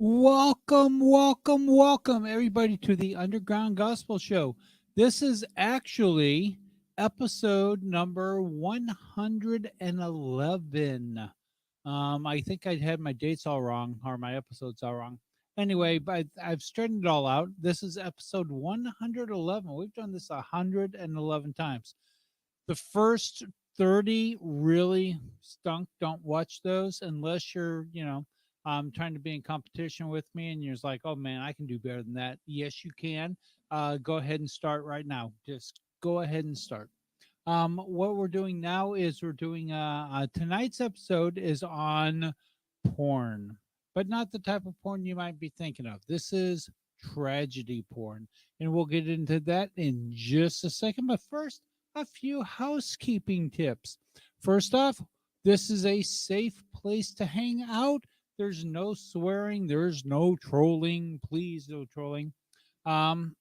Welcome, everybody, to the Underground Gospel Show. This is actually episode number 111. I think I had my dates all wrong or my episodes all wrong. Anyway, but I've straightened it all out. This is episode 111. We've done this 111 times. The first 30 really stunk. Don't watch those unless you're, trying to be in competition with me and you're just like, oh man, I can do better than that. Yes, you can. Go ahead and start right now. Just go ahead and start. What we're doing now is we're doing tonight's episode is on porn, but not the type of porn you might be thinking of. This is tragedy porn, and we'll get into that in just a second. But first, a few housekeeping tips. First off, this is a safe place to hang out. There's no swearing, there's no trolling. Please, no trolling. Um,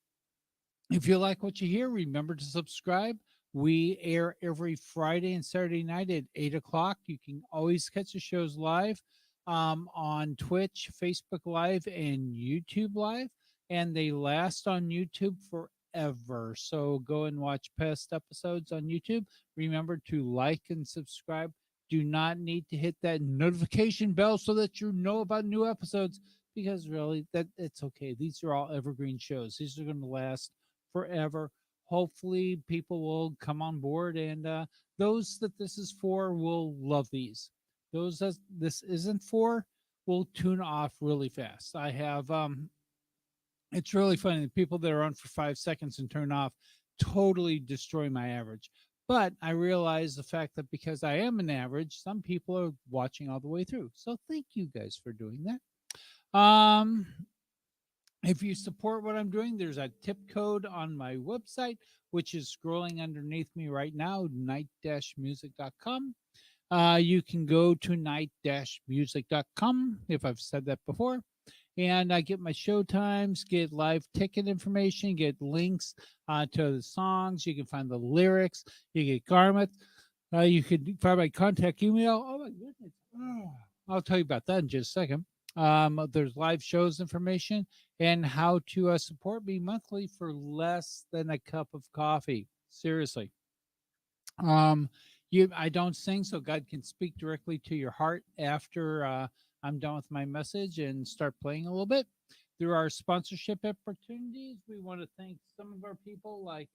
if you like what you hear, remember to subscribe. We air every Friday and Saturday night at 8 o'clock. You can always catch the shows live on Twitch, Facebook Live, and YouTube Live. And they last on YouTube forever. So go and watch past episodes on YouTube. Remember to like and subscribe. Do not need to hit that notification bell so that you know about new episodes, because really that it's okay. These are all evergreen shows. These are going to last forever. Hopefully, people will come on board, and those that this is for will love these. Those that this isn't for will tune off really fast. I have it's really funny. The people that are on for 5 seconds and turn off totally destroy my average. But I realize the fact that because I am an average, some people are watching all the way through. So thank you guys for doing that. If you support what I'm doing, there's a tip code on my website, which is scrolling underneath me right now, night-music.com. You can go to night-music.com if I've said that before. And I get my show times, get live ticket information, get links to the songs. You can find the lyrics. You get garments. You can find my contact email. Oh, my goodness. Oh, I'll tell you about that in just a second. There's live shows information and how to support me monthly for less than a cup of coffee. Seriously. I don't sing, so God can speak directly to your heart after I'm done with my message and start playing a little bit. There are sponsorship opportunities. We want to thank some of our people like,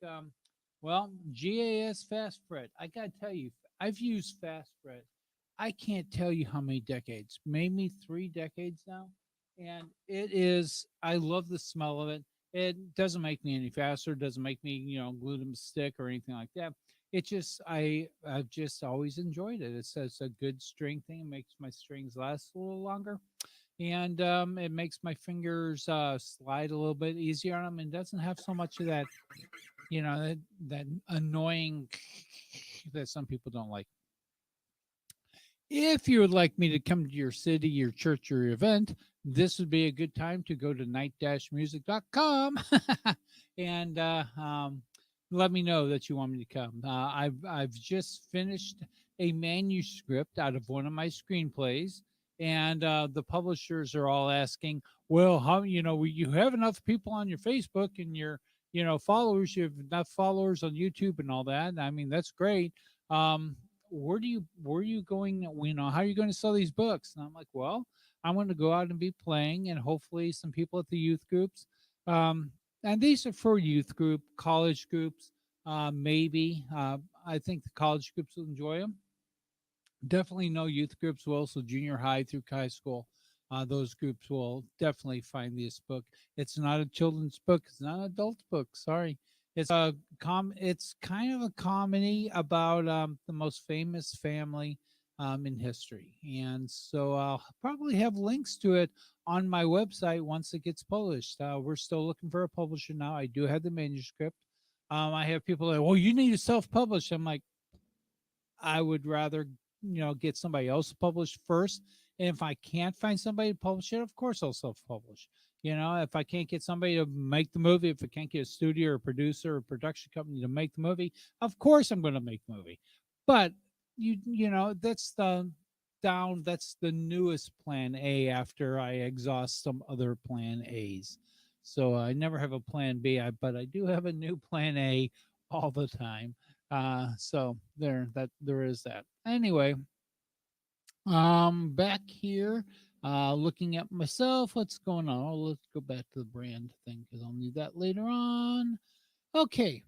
GAS Fast Bread. I got to tell you, I've used Fast Bread. I can't tell you how many decades, maybe 3 decades now. And it is, I love the smell of it. It doesn't make me any faster, doesn't make me, glue to a stick or anything like that. It just, I've just always enjoyed it. It's a good string thing. It makes my strings last a little longer. And it makes my fingers slide a little bit easier on them, and doesn't have so much of that, that annoying that some people don't like. If you would like me to come to your city, your church, or your event, this would be a good time to go to night-music.com and let me know that you want me to come. I've just finished a manuscript out of one of my screenplays, and the publishers are all asking, well, how you have enough people on your Facebook and your followers, you have enough followers on YouTube and all that. I mean, that's great. Where are you going, how are you going to sell these books? And I'm like, well, I'm going to go out and be playing, and hopefully some people at the youth groups, and these are for youth group, college groups, maybe. I think the college groups will enjoy them. Definitely no youth groups will, so junior high through high school. Those groups will definitely find this book. It's not a children's book. It's not an adult book. Sorry. It's kind of a comedy about the most famous family in history. And so I'll probably have links to it on my website once it gets published. We're still looking for a publisher now. I do have the manuscript. I have people like, well, you need to self-publish. I'm like, I would rather, get somebody else published first. And if I can't find somebody to publish it, of course I'll self-publish. If I can't get somebody to make the movie, if I can't get a studio or a producer or production company to make the movie, of course I'm going to make the movie. But that's down. That's the newest plan A after I exhaust some other plan A's. So I never have a plan B, but I do have a new plan A all the time. So there is that. Anyway, back here, looking at myself. What's going on? Oh, let's go back to the brand thing because I'll need that later on. Okay,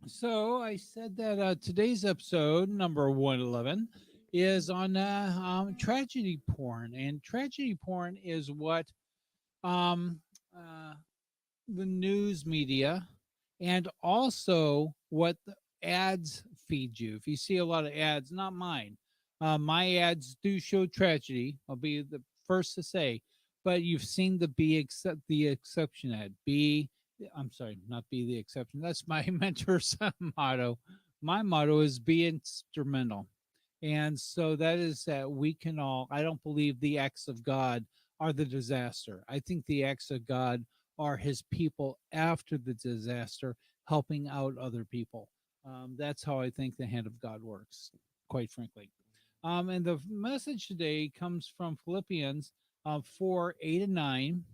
so I said that today's episode, number 111, is on tragedy porn. And tragedy porn is what um, uh, the news media and also what the ads feed you. If you see a lot of ads, not mine, my ads do show tragedy. I'll be the first to say, but you've seen the exception ad. I'm sorry, not be the exception. That's my mentor's motto. My motto is be instrumental. And so that is that we can all, I don't believe the acts of God are the disaster. I think the acts of God are his people after the disaster, helping out other people. That's how I think the hand of God works, quite frankly. And the message today comes from Philippians 4 8 and 9.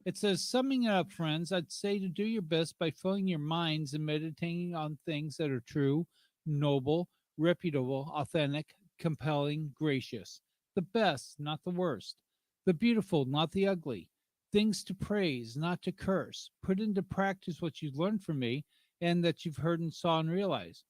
It says, summing it up, friends, I'd say to do your best by filling your minds and meditating on things that are true, noble, reputable, authentic, compelling, gracious. The best, not the worst. The beautiful, not the ugly. Things to praise, not to curse. Put into practice what you've learned from me and that you've heard and saw and realized.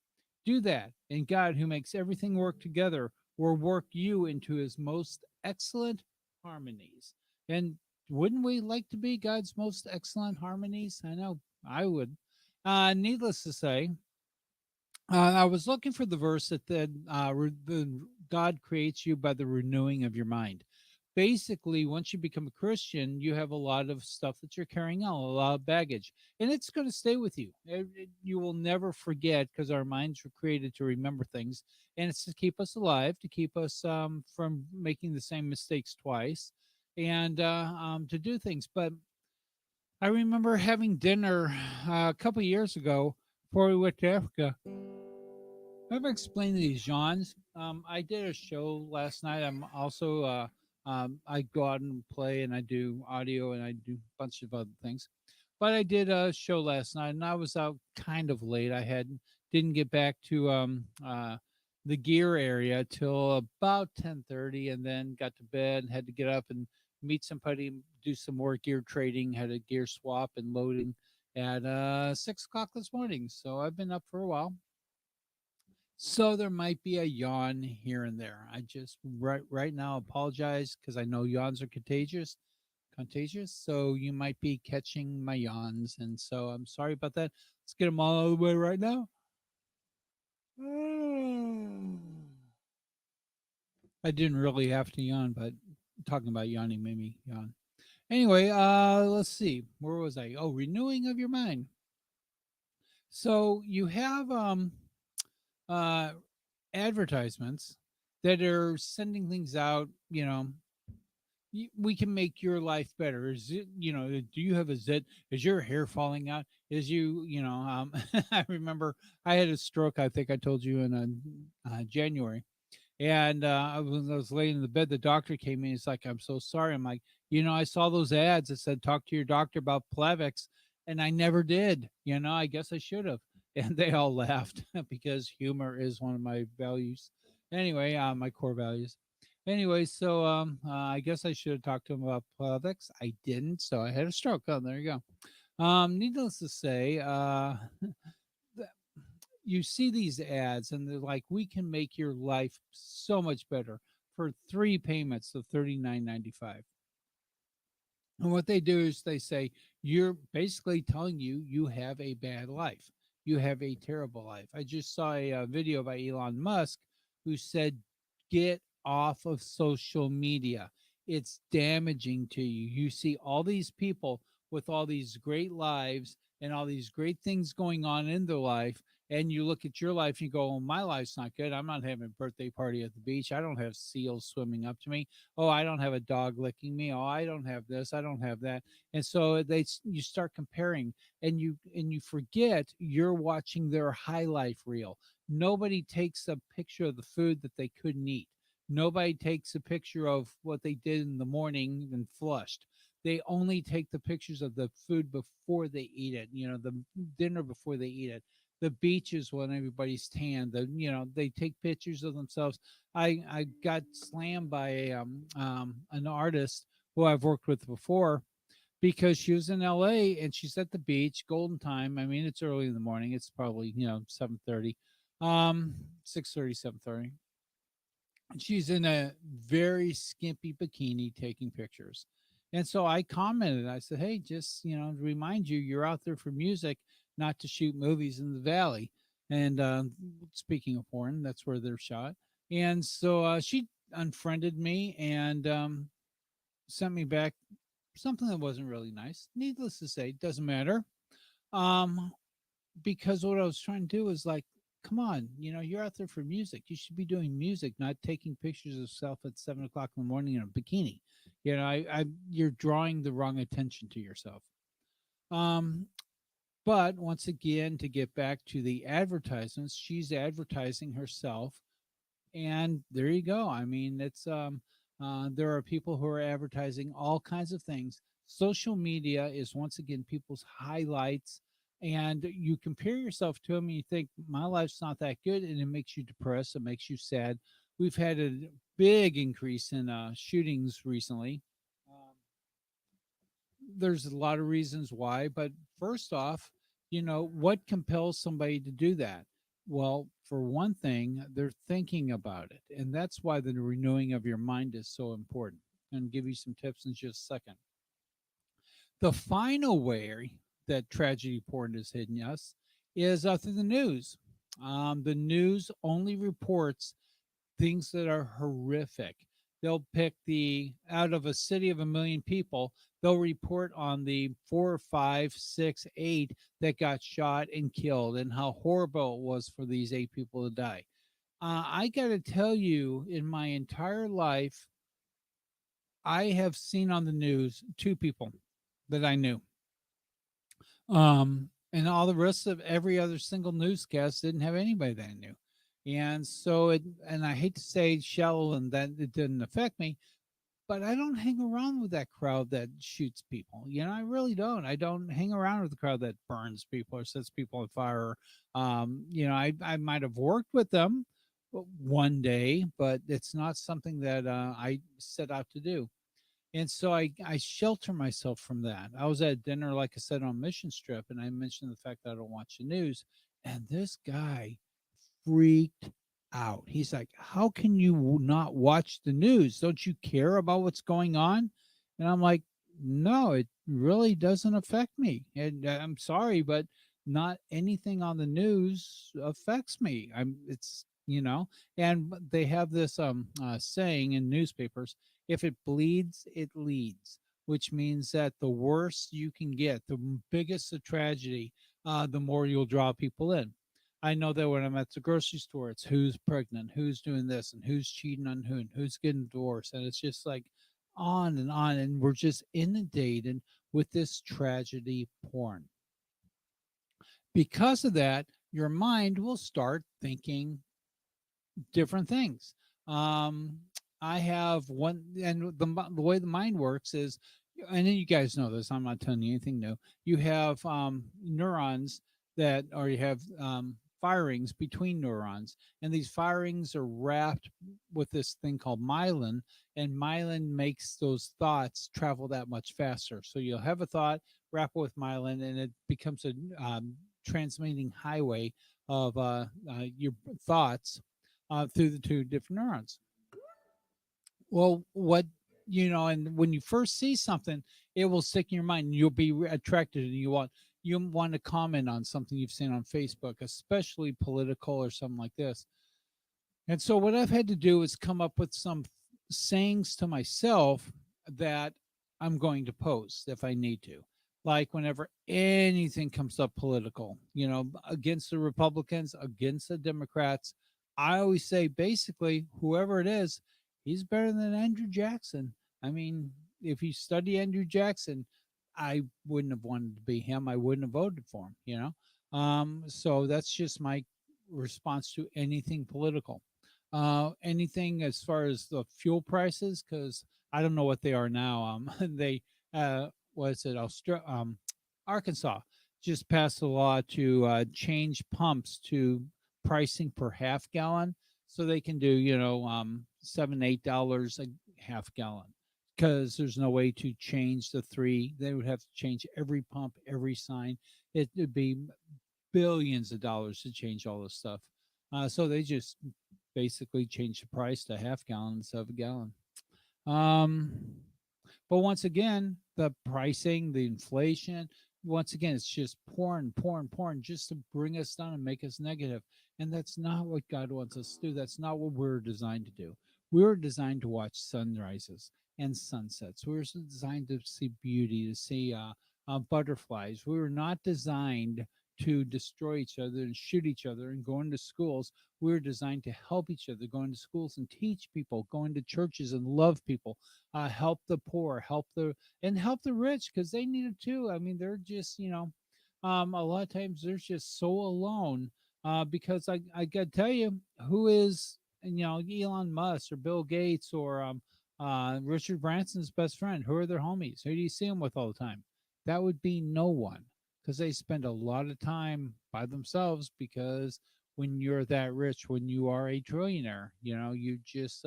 Do that, and God, who makes everything work together, will work you into his most excellent harmonies. And wouldn't we like to be God's most excellent harmonies? I know I would. Needless to say, I was looking for the verse that the God creates you by the renewing of your mind. Basically, once you become a Christian, you have a lot of stuff that you're carrying on, a lot of baggage, and it's going to stay with you. You will never forget because our minds were created to remember things, and it's to keep us alive, to keep us from making the same mistakes twice, and to do things. But I remember having dinner a couple years ago before we went to Africa. I've explained these genres. I did a show last night. I'm also I go out and play, and I do audio, and I do a bunch of other things. But I did a show last night, and I was out kind of late. I had didn't get back to the gear area till about 10:30, and then got to bed and had to get up and meet somebody, do some more gear trading. Had a gear swap and loading at 6 o'clock this morning. So I've been up for a while, so there might be a yawn here and there. I just right now apologize because I know yawns are contagious. So you might be catching my yawns, and so I'm sorry about that. Let's get them all the way right now. I didn't really have to yawn, but talking about yawning made me yawn. Anyway, let's see. Where was I? Oh, renewing of your mind. So you have uh advertisements that are sending things out, we can make your life better. Is it, do you have a zit? Is your hair falling out? Is I remember I had a stroke, I think I told you in January. And when I was laying in the bed, the doctor came in. He's like, I'm so sorry. I'm like, I saw those ads that said, talk to your doctor about Plavix. And I never did. I guess I should have. And they all laughed because humor is one of my values. Anyway, my core values. Anyway, so I guess I should have talked to him about Plavix. I didn't. So I had a stroke. Oh, there you go. Needless to say, you see these ads and they're like, we can make your life so much better for 3 payments of $39.95. And what they do is they say, you're basically telling you have a bad life. You have a terrible life. I just saw a video by Elon Musk who said, get off of social media. It's damaging to you. You see all these people with all these great lives and all these great things going on in their life. And you look at your life and you go, oh, my life's not good. I'm not having a birthday party at the beach. I don't have seals swimming up to me. Oh, I don't have a dog licking me. Oh, I don't have this. I don't have that. And so you start comparing, and you forget you're watching their high life reel. Nobody takes a picture of the food that they couldn't eat. Nobody takes a picture of what they did in the morning and flushed. They only take the pictures of the food before they eat it, the dinner before they eat it. The beaches when everybody's tan, they take pictures of themselves. I got slammed by an artist who I've worked with before because she was in LA and she's at the beach, golden time. I mean, it's early in the morning. It's probably, 7:30, 6:30, 7:30. She's in a very skimpy bikini taking pictures. And so I commented, I said, hey, just, to remind you, you're out there for music, not to shoot movies in the valley. And speaking of porn, that's where they're shot. And so she unfriended me and sent me back something that wasn't really nice. Needless to say, doesn't matter. Um, because what I was trying to do was like, come on, you're out there for music. You should be doing music, not taking pictures of yourself at 7 o'clock in the morning in a bikini. You're drawing the wrong attention to yourself. Um, but once again, to get back to the advertisements, she's advertising herself, and there you go. I mean, there are people who are advertising all kinds of things. Social media is once again people's highlights, and you compare yourself to them and you think my life's not that good, and it makes you depressed, it makes you sad. We've had a big increase in shootings recently. um, there's a lot of reasons why, but first off, what compels somebody to do that? Well, for one thing, they're thinking about it, and that's why the renewing of your mind is so important. And give you some tips in just a second. The final way that tragedy porn is hitting us is through the news. The news only reports things that are horrific. They'll pick the out of a city of 1 million people, they'll report on the four, five, six, eight that got shot and killed and how horrible it was for these 8 people to die. I got to tell you, in my entire life, I have seen on the news 2 people that I knew. And all the rest of every other single newscast didn't have anybody that I knew. And so and I hate to say shallow and that it didn't affect me, but I don't hang around with that crowd that shoots people. I really don't. I don't hang around with the crowd that burns people or sets people on fire. I might have worked with them one day, but it's not something that I set out to do. And so I shelter myself from that. I was at dinner, like I said, on a mission trip, and I mentioned the fact that I don't watch the news. And this guy freaked out. He's like, how can you not watch the news? Don't you care about what's going on? And I'm like, no, it really doesn't affect me. And I'm sorry, but not anything on the news affects me. And they have this saying in newspapers, if it bleeds, it leads, which means that the worse you can get, the biggest the tragedy, the more you'll draw people in. I know that when I'm at the grocery store, it's who's pregnant, who's doing this, and who's cheating on who, and who's getting divorced. And it's just like on and on. And we're just inundated with this tragedy porn. Because of that, your mind will start thinking different things. Um, I have one, and the way the mind works is, and you guys know this. I'm not telling you anything new. You have neurons or you have firings between neurons, and these firings are wrapped with this thing called myelin, and myelin makes those thoughts travel that much faster. So you'll have a thought, wrap it with myelin, and it becomes a transmitting highway of your thoughts through the 2 different neurons. Well, and when you first see something, it will stick in your mind. And you'll be attracted, and you want to comment on something you've seen on Facebook, especially political or something like this. And so what I've had to do is come up with some sayings to myself that I'm going to post if I need to. Like whenever anything comes up political, against the Republicans, against the Democrats, I always say basically, whoever it is, he's better than Andrew Jackson. I mean, if you study Andrew Jackson, I wouldn't have wanted to be him. I wouldn't have voted for him. So that's just my response to anything political. Anything as far as the fuel prices, because I don't know what they are now. They was it Arkansas just passed a law to change pumps to pricing per half gallon, so they can do $7-8 a half gallon, because there's no way to change the three. They would have to change every pump, every sign. It'd be billions of dollars to change all this stuff. So they just basically changed the price to half gallon instead of a gallon. Um, but once again, the pricing, the inflation, once again, it's just pouring, pouring, pouring just to bring us down and make us negative. And that's not what God wants us to do. That's not what we're designed to do. We were designed to watch sunrises and sunsets. We were designed to see beauty, to see butterflies. We were not designed to destroy each other and shoot each other and go into schools. We were designed to help each other, go into schools and teach people, go into churches and love people, help the poor, help the rich, because they need it too. I mean, they're just a lot of times they're just so alone. Because I got to tell you, who is Elon Musk or Bill Gates or Richard Branson's best friend? Who are their homies? Who do you see them with all the time? That would be no one, because they spend a lot of time by themselves. Because when you're that rich, when you are a trillionaire, you just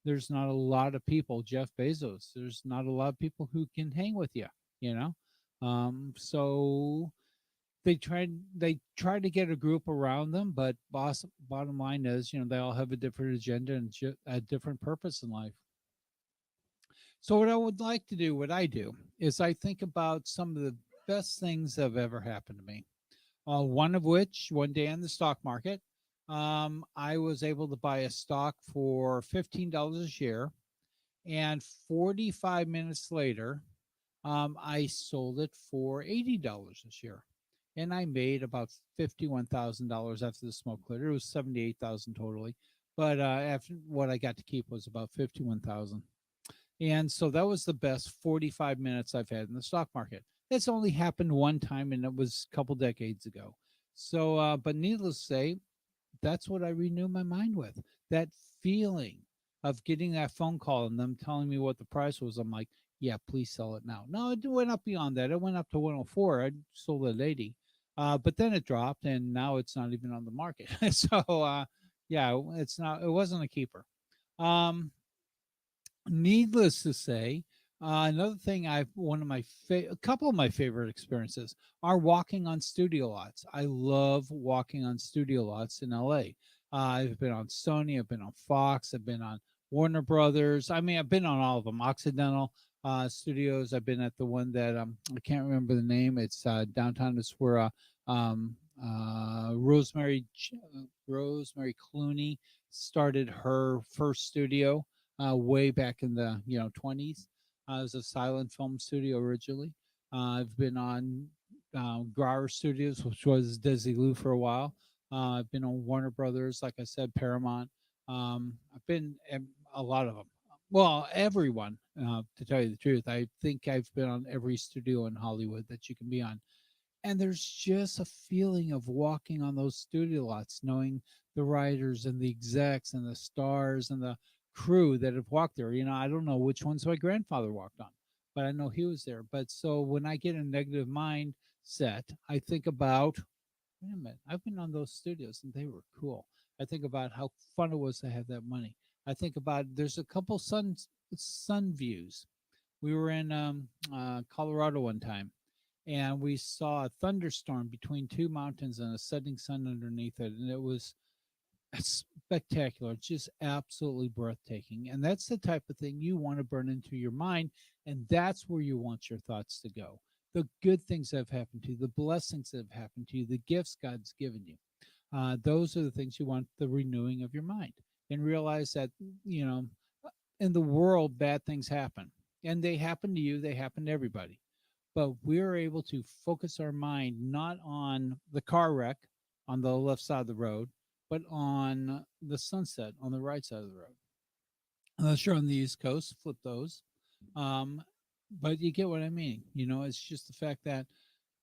there's not a lot of people, Jeff Bezos, there's not a lot of people who can hang with you, you know. So they try to get a group around them, but bottom line is, they all have a different agenda and a different purpose in life. So what I would like to do, what I do, is I think about some of the best things that have ever happened to me. One of which, one day in the stock market, I was able to buy a stock for $15 a share, and 45 minutes later, I sold it for $80 a share, and I made about $51,000 after the smoke cleared. It was 78,000 totally, but after what I got to keep was about 51,000. And so that was the best 45 minutes I've had in the stock market. It's only happened one time, and it was a couple decades ago. So, but needless to say, that's what I renew my mind with. That feeling of getting that phone call and them telling me what the price was. I'm like, yeah, please sell it now. No, it went up beyond that. It went up to 104. I sold it at 80. But then it dropped, and now it's not even on the market. So, yeah, it's not. It wasn't a keeper. Um, Needless to say, another thing a couple of my favorite experiences are walking on studio lots. I love walking on studio lots in LA. I've been on Sony, I've been on Fox, I've been on Warner Brothers. I mean, I've been on all of them. Occidental Studios. I've been at the one that I can't remember the name. It's downtown. It's where Rosemary Clooney started her first studio way back in the 20s. It was a silent film studio originally. I've been on Gower Studios, which was Desilu for a while. I've been on Warner Brothers, like I said, Paramount. I've been a lot of them. Well, everyone, to tell you the truth. I think I've been on every studio in Hollywood that you can be on. And there's just a feeling of walking on those studio lots, knowing the writers and the execs and the stars and the crew that have walked there. I don't know which ones my grandfather walked on, but I know he was there. But so when I get a negative mindset, I think about, wait a minute, I've been on those studios and they were cool. I think about how fun it was to have that money. I think about, there's a couple sun views. We were in Colorado one time, and we saw a thunderstorm between two mountains and a setting sun underneath it, and it was spectacular. It's just absolutely breathtaking, and that's the type of thing you want to burn into your mind, and that's where you want your thoughts to go. The good things that have happened to you, the blessings that have happened to you, the gifts God's given you, those are the things you want, the renewing of your mind, and realize that you know in the world bad things happen, and they happen to you, they happen to everybody, but we're able to focus our mind not on the car wreck on the left side of the road, but on the sunset on the right side of the road. Unless you're on the East Coast, flip those. Um, but you get what I mean. It's just the fact that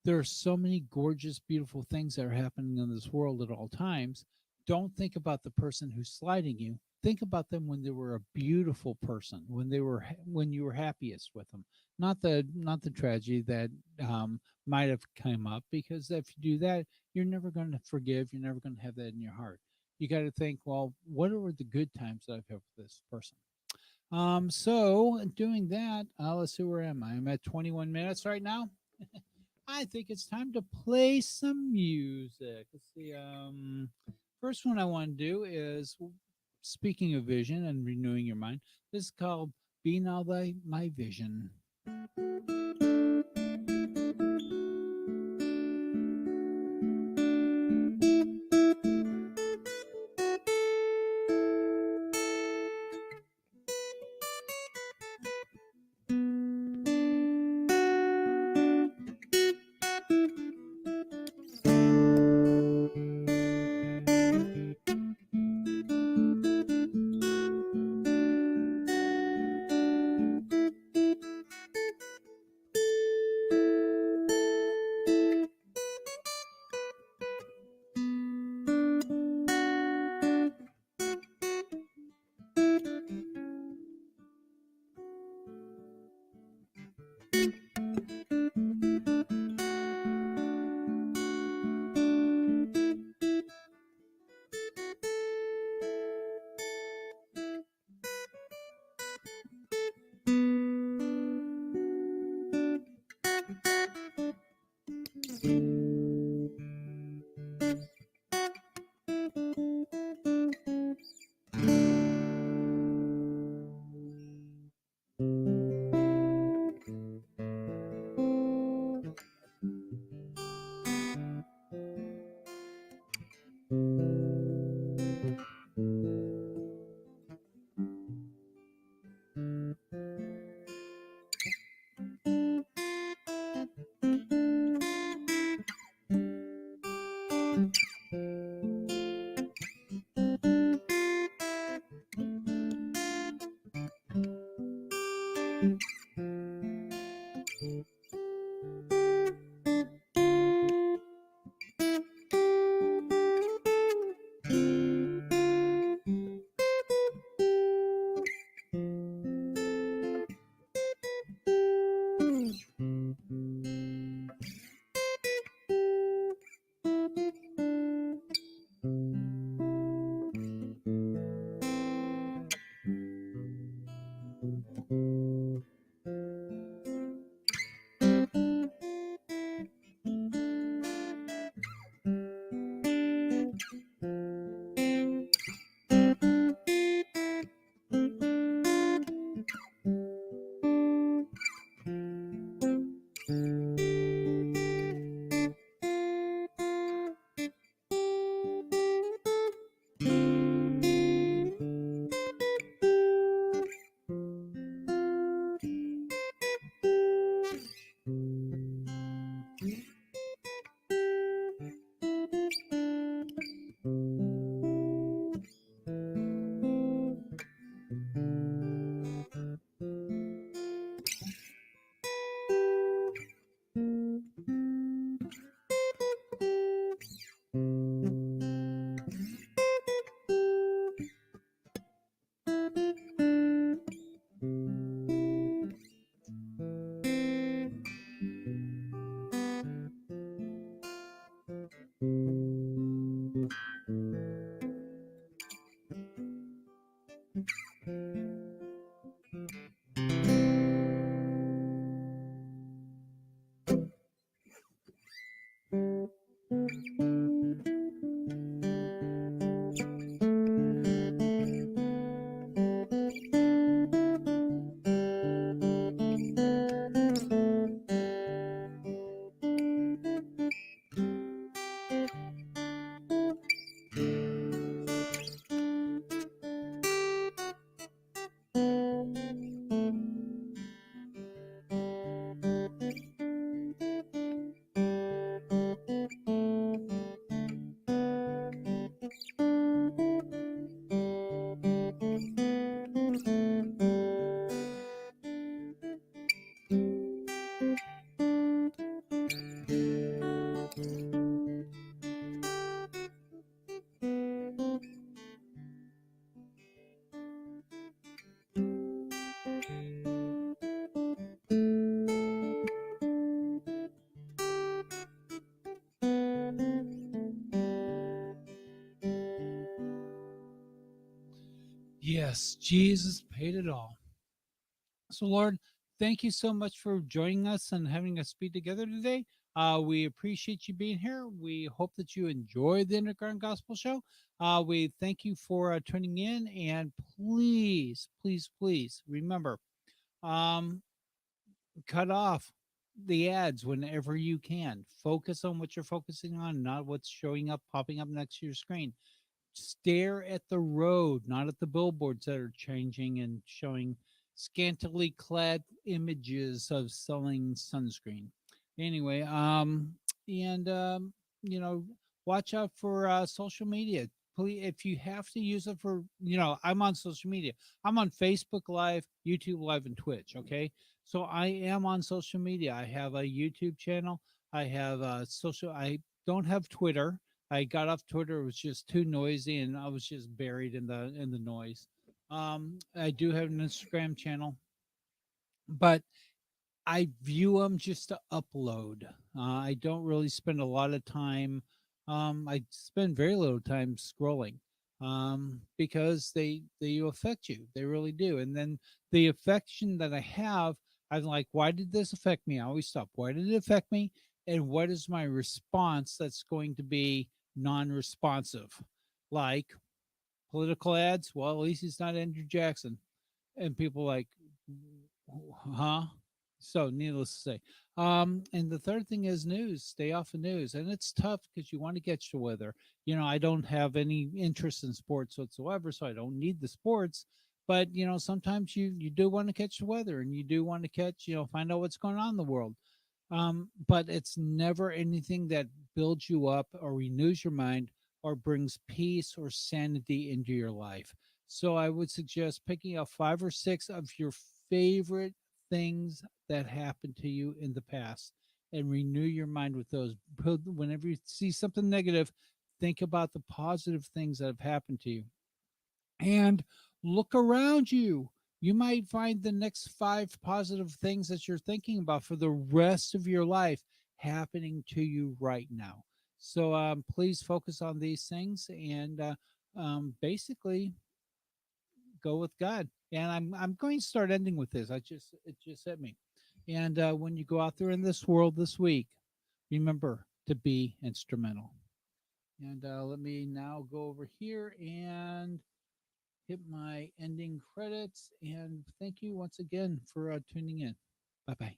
there are so many gorgeous, beautiful things that are happening in this world at all times Don't think about the person who's sliding you. Think about them when they were a beautiful person, when you were happiest with them, not the tragedy that might have come up. Because if you do that, you're never going to forgive. You're never going to have that in your heart. You got to think, well, what were the good times that I've had with this person? So doing that, let's see, where am I? I'm at 21 minutes right now. I think it's time to play some music. Let's see. First one I want to do is, speaking of vision and renewing your mind. This is called "Be Now Thy My Vision." Yes, Jesus paid it all. So, Lord, thank you so much for joining us and having us be together today. We appreciate you being here. We hope that you enjoy the Underground Gospel Show. We thank you for tuning in. And please, please, please remember, um, cut off the ads whenever you can. Focus on what you're focusing on, not what's showing up, popping up next to your screen. Stare at the road, not at the billboards that are changing and showing scantily clad images of selling sunscreen. Anyway, and you know, watch out for social media. Please, if you have to use it for, I'm on social media. I'm on Facebook Live, YouTube Live, and Twitch. Okay, so I am on social media. I have a YouTube channel. I have social. I don't have Twitter. I got off Twitter. It was just too noisy, and I was just buried in the noise. I do have an Instagram channel, but I view them just to upload. I don't really spend a lot of time. I spend very little time scrolling because they affect you. They really do. And then the affection that I have, I'm like, why did this affect me? I always stop. Why did it affect me? And what is my response that's going to be non-responsive? Like political ads. Well, at least he's not Andrew Jackson. And people like, huh? So, needless to say. And the third thing is news. Stay off of news, and it's tough because you want to catch the weather. I don't have any interest in sports whatsoever, so I don't need the sports. But sometimes you do want to catch the weather, and you do want to catch, find out what's going on in the world. But it's never anything that builds you up or renews your mind or brings peace or sanity into your life. So I would suggest picking out 5 or 6 of your favorite things that happened to you in the past and renew your mind with those. Whenever you see something negative, think about the positive things that have happened to you and look around you. You might find the next 5 positive things that you're thinking about for the rest of your life happening to you right now. So please focus on these things and basically go with God. And I'm going to start ending with this. It just hit me. And when you go out there in this world this week, remember to be instrumental. And let me now go over here and hit my ending credits. And thank you once again for tuning in. Bye bye.